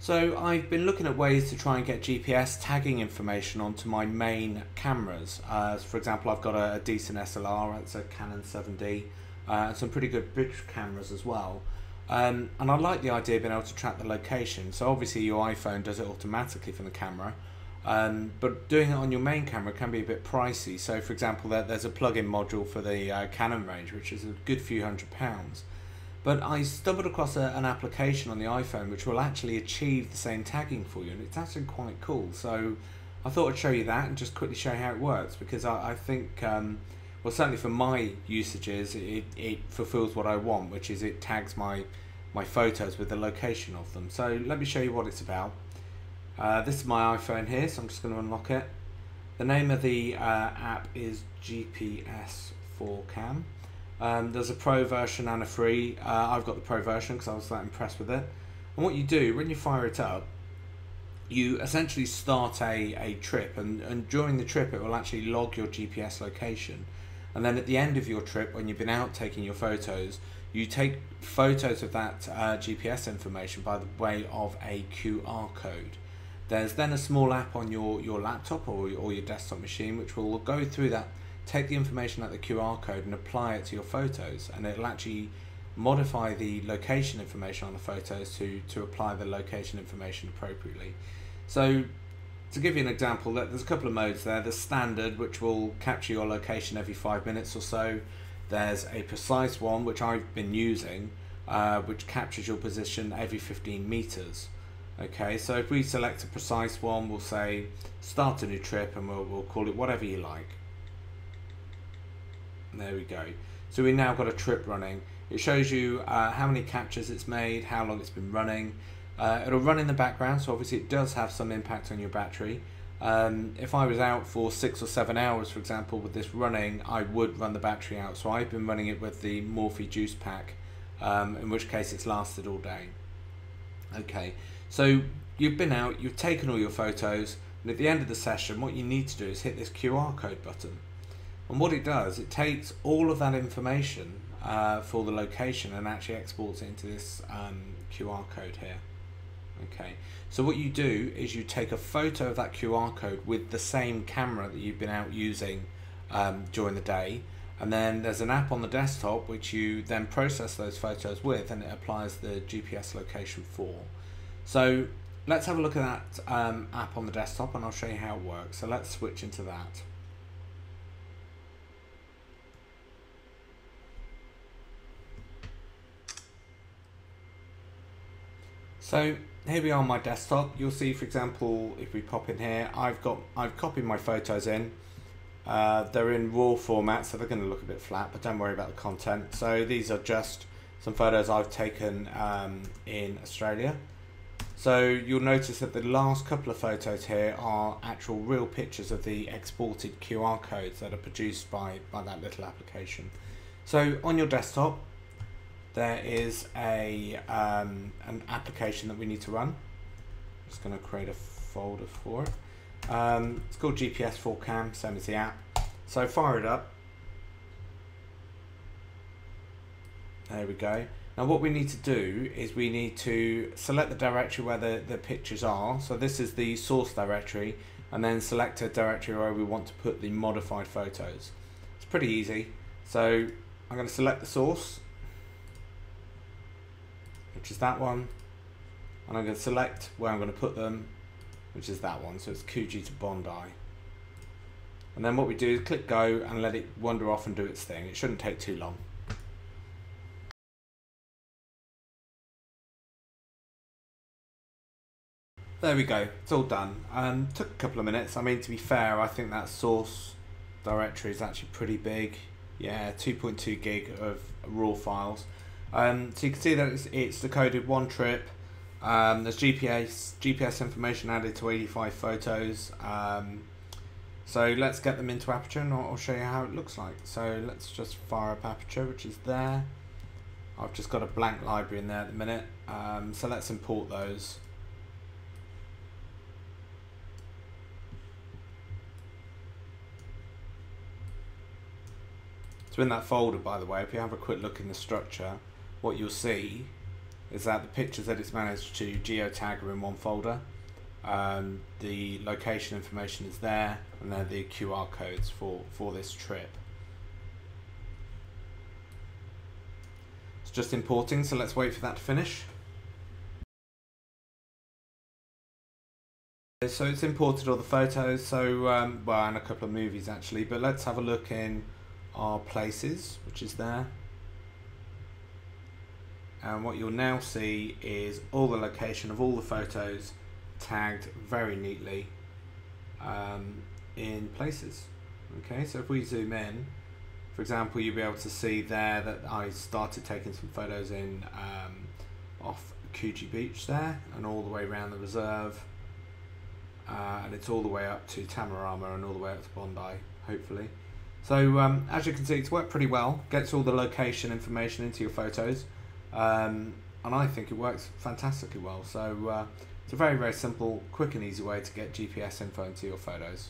So I've been looking at ways to try and get GPS tagging information onto my main cameras. For example, I've got a decent SLR, it's a Canon 7D, and some pretty good bridge cameras as well. And I like the idea of being able to track the location. So obviously your iPhone does it automatically from the camera, but doing it on your main camera can be a bit pricey. So for example, there's a plug-in module for the Canon range, which is a good few £100. But I stumbled across an application on the iPhone which will actually achieve the same tagging for you, and it's actually quite cool. So I thought I'd show you that and just quickly show you how it works, because I think, well, certainly for my usages, it fulfills what I want, which is it tags my photos with the location of them. So let me show you what it's about. This is my iPhone here, so I'm just going to unlock it. The name of the app is GPS 4Cam. There's a pro version and a free. I've got the pro version because I was that impressed with it. And what you do when you fire it up, you essentially start a trip, and during the trip it will actually log your GPS location, and then at the end of your trip, when you've been out taking your photos, you take photos of that GPS information by the way of a QR code. There's then a small app on your laptop or your desktop machine which will go through that, take the information at the QR code and apply it to your photos, and it'll actually modify the location information on the photos to apply the location information appropriately. So to give you an example, there's a couple of modes there. There's standard, which will capture your location every 5 minutes or so. There's a precise one, which I've been using, which captures your position every 15 meters. Okay, so if we select a precise one, we'll say start a new trip, and we'll call it whatever you like. There we go. So we now got a trip running. It shows you how many captures it's made, how long it's been running. It'll run in the background, so obviously it does have some impact on your battery. If I was out for 6 or 7 hours, for example, with this running, I would run the battery out. So I've been running it with the Morphe juice pack, in which case it's lasted all day. Okay, so you've been out, you've taken all your photos, and at the end of the session, what you need to do is hit this QR code button. And what it does, it takes all of that information for the location and actually exports it into this QR code here. Okay, so what you do is you take a photo of that QR code with the same camera that you've been out using during the day, and then there's an app on the desktop which you then process those photos with, and it applies the GPS location for. So let's have a look at that app on the desktop, and I'll show you how it works. So let's switch into that. So here we are on my desktop. You'll see, for example, if we pop in here, I've copied my photos in. They're in RAW format, so they're going to look a bit flat, but don't worry about the content. So these are just some photos I've taken in Australia. So you'll notice that the last couple of photos here are actual real pictures of the exported QR codes that are produced by that little application. So on your desktop, there is an application that we need to run. I'm just going to create a folder for it. It's called GPS 4Cam, same as the app. So fire it up. There we go. Now what we need to do is we need to select the directory where the pictures are. So this is the source directory, and then select a directory where we want to put the modified photos. It's pretty easy. So I'm going to select the source, which is that one, and I'm going to select where I'm going to put them, which is that one. So it's Coogee to Bondi. And then what we do is click go and let it wander off and do its thing. It shouldn't take too long. There we go, it's all done. Took a couple of minutes. I mean, to be fair, I think that source directory is actually pretty big. Yeah, 2.2 gig of raw files. So you can see that it's decoded one trip. There's GPS information added to 85 photos. So let's get them into Aperture, and I'll show you how it looks like. So let's just fire up Aperture, which is there. I've just got a blank library in there at the minute. So let's import those. So in that folder, by the way, if you have a quick look in the structure, what you'll see is that the pictures that it's managed to geotag are in one folder. The location information is there, and then the QR codes for this trip. It's just importing, so let's wait for that to finish. So it's imported all the photos, so well, and a couple of movies actually, but let's have a look in our places, which is there. And what you'll now see is all the location of all the photos tagged very neatly in places. Okay, so if we zoom in, for example, you'll be able to see there that I started taking some photos in off Coogee Beach there, and all the way around the reserve, and it's all the way up to Tamarama and all the way up to Bondi, hopefully. So as you can see, it's worked pretty well, gets all the location information into your photos, and I think it works fantastically well. So it's a very, very simple, quick and easy way to get GPS info into your photos.